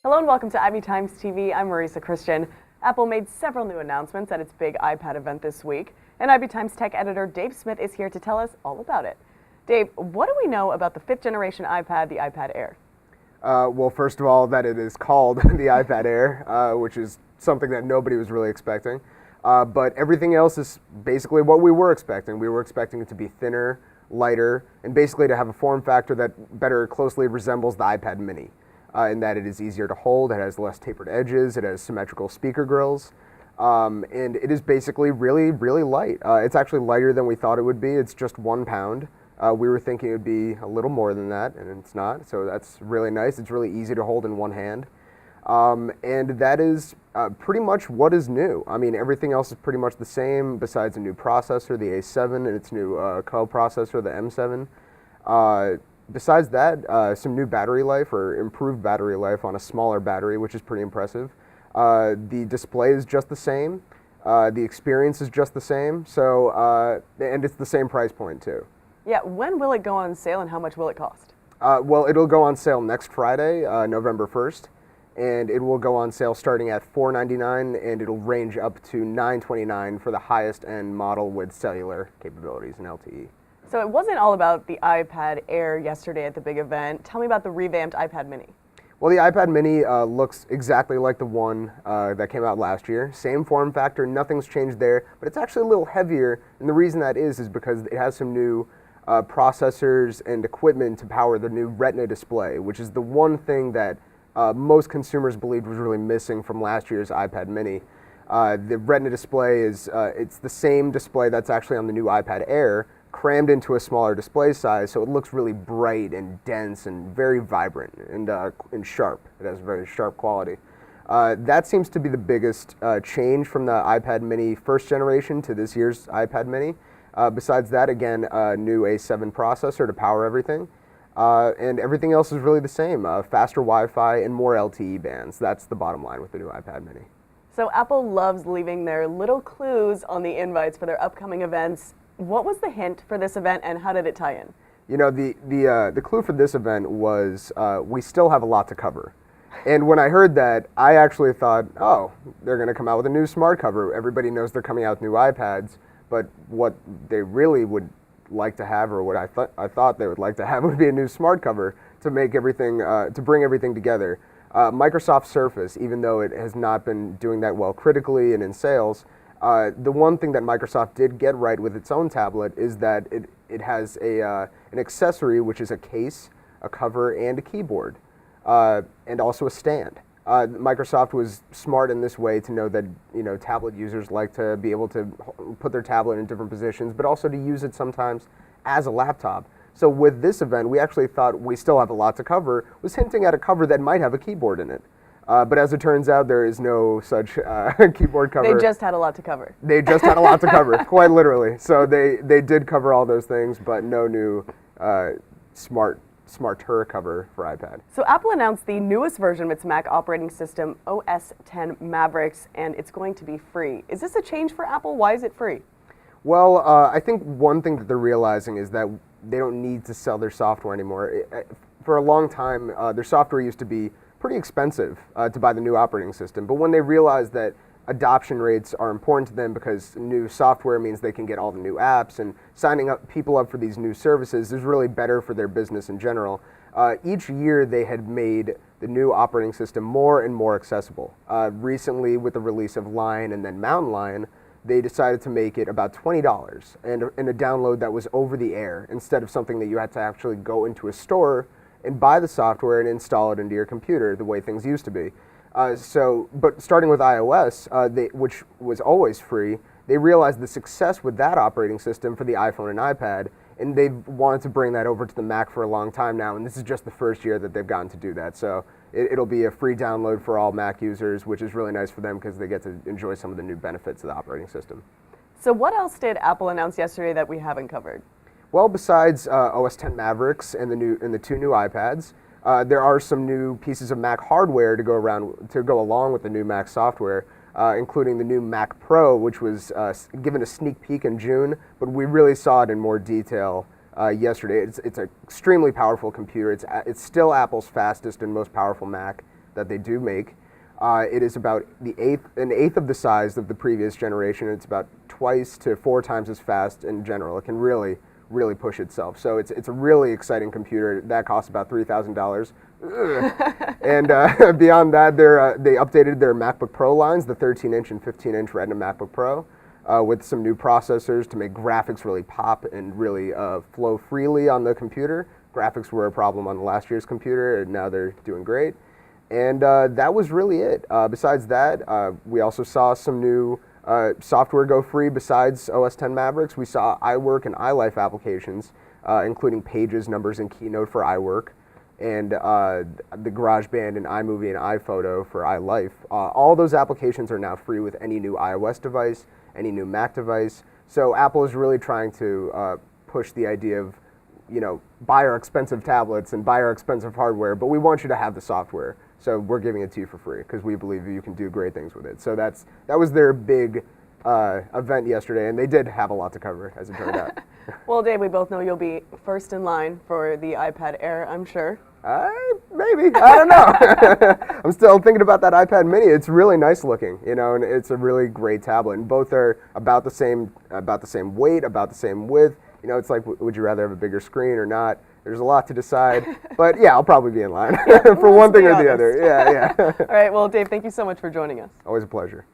Hello and welcome to IBTimes TV. I'm Marisa Christian. Apple made several new announcements at its big iPad event this week, and IBTimes tech editor Dave Smith is here to tell us all about it. Dave, what do we know about the 5th generation iPad, the iPad Air? Well, first of all, that it is called the iPad Air, which is something that nobody was really expecting. But everything else is basically what we were expecting. We were expecting it to be thinner, lighter, and basically to have a form factor that better closely resembles the iPad mini. In that it is easier to hold, it has less tapered edges, it has symmetrical speaker grills, and it is basically really, really light. It's actually lighter than we thought it would be. It's just 1 pound. We were thinking it would be a little more than that, and it's not, so that's really nice. It's really easy to hold in one hand. And that is pretty much what is new. I mean, everything else is pretty much the same besides a new processor, the A7, and its new co-processor, the M7. Besides that, some new battery life or improved battery life on a smaller battery, which is pretty impressive. The display is just the same. The experience is just the same. So, and it's the same price point too. Yeah, when will it go on sale and how much will it cost? Well, it'll go on sale next Friday, November 1st. And it will go on sale starting at $499, and it'll range up to $929 for the highest end model with cellular capabilities and LTE. So it wasn't all about the iPad Air yesterday at the big event. Tell me about the revamped iPad mini. Well, the iPad mini looks exactly like the one that came out last year. Same form factor, nothing's changed there, but it's actually a little heavier. And the reason that is because it has some new processors and equipment to power the new Retina display, which is the one thing that most consumers believed was really missing from last year's iPad mini. The Retina display is it's the same display that's actually on the new iPad Air, crammed into a smaller display size, so it looks really bright and dense and very vibrant and sharp. It has very sharp quality. That seems to be the biggest change from the iPad mini first generation to this year's iPad mini. Besides that, again, a new A7 processor to power everything. And everything else is really the same, faster Wi-Fi and more LTE bands. That's the bottom line with the new iPad mini. So Apple loves leaving their little clues on the invites for their upcoming events. What was the hint for this event and how did it tie in? You know, the clue for this event was we still have a lot to cover. And when I heard that, I actually thought, oh, they're going to come out with a new smart cover. Everybody knows they're coming out with new iPads, but what they really would like to have, or what I thought they would like to have, would be a new smart cover to make everything, to bring everything together. Microsoft Surface, even though it has not been doing that well critically and in sales, the one thing that Microsoft did get right with its own tablet is that it has an accessory, which is a case, a cover, and a keyboard, and also a stand. Microsoft was smart in this way to know that tablet users like to be able to put their tablet in different positions, but also to use it sometimes as a laptop. So with this event, we actually thought we still have a lot to cover, was hinting at a cover that might have a keyboard in it. But as it turns out, there is no such keyboard cover. They just had a lot to cover. They just had a lot to cover, quite literally. So they did cover all those things, but no new smarter cover for iPad. So Apple announced the newest version of its Mac operating system, OS X Mavericks, and it's going to be free. Is this a change for Apple? Why is it free? Well, I think one thing that they're realizing is that they don't need to sell their software anymore. For a long time, their software used to be pretty expensive to buy the new operating system, but when they realized that adoption rates are important to them because new software means they can get all the new apps, and signing up people up for these new services is really better for their business in general. Each year they had made the new operating system more and more accessible. Recently, with the release of Lion and then Mountain Lion, they decided to make it about $20 and a download that was over the air instead of something that you had to actually go into a store and buy the software and install it into your computer the way things used to be. But starting with iOS, which was always free, they realized the success with that operating system for the iPhone and iPad, and they've wanted to bring that over to the Mac for a long time now, and this is just the first year that they've gotten to do that. So it'll be a free download for all Mac users, which is really nice for them because they get to enjoy some of the new benefits of the operating system. So what else did Apple announce yesterday that we haven't covered? Well, besides OS X Mavericks and the two new iPads, there are some new pieces of Mac hardware to go along with the new Mac software, including the new Mac Pro, which was given a sneak peek in June, but we really saw it in more detail yesterday. It's an extremely powerful computer. It's still Apple's fastest and most powerful Mac. that they do make. It is about an eighth of the size of the previous generation. It's about twice to 4 times as fast in general. It can really push itself. So it's a really exciting computer. That costs about $3,000. And beyond that, they updated their MacBook Pro lines, the 13-inch and 15-inch Retina MacBook Pro, with some new processors to make graphics really pop and really flow freely on the computer. Graphics were a problem on last year's computer, and now they're doing great. And that was really it. Besides that, we also saw some new software go free besides OS X Mavericks. We saw iWork and iLife applications, including Pages, Numbers, and Keynote for iWork, and the GarageBand and iMovie and iPhoto for iLife. All those applications are now free with any new iOS device, any new Mac device. So Apple is really trying to push the idea of, buy our expensive tablets and buy our expensive hardware, but we want you to have the software. So we're giving it to you for free because we believe you can do great things with it. So that was their big event yesterday, and they did have a lot to cover, as it turned out. Well, Dave, we both know you'll be first in line for the iPad Air, I'm sure. Maybe. I don't know. I'm still thinking about that iPad mini. It's really nice looking, and it's a really great tablet. And both are about the same weight, about the same width. It's like, would you rather have a bigger screen or not? There's a lot to decide. But yeah, I'll probably be in line for one thing or the other. Yeah. All right. Well, Dave, thank you so much for joining us. Always a pleasure.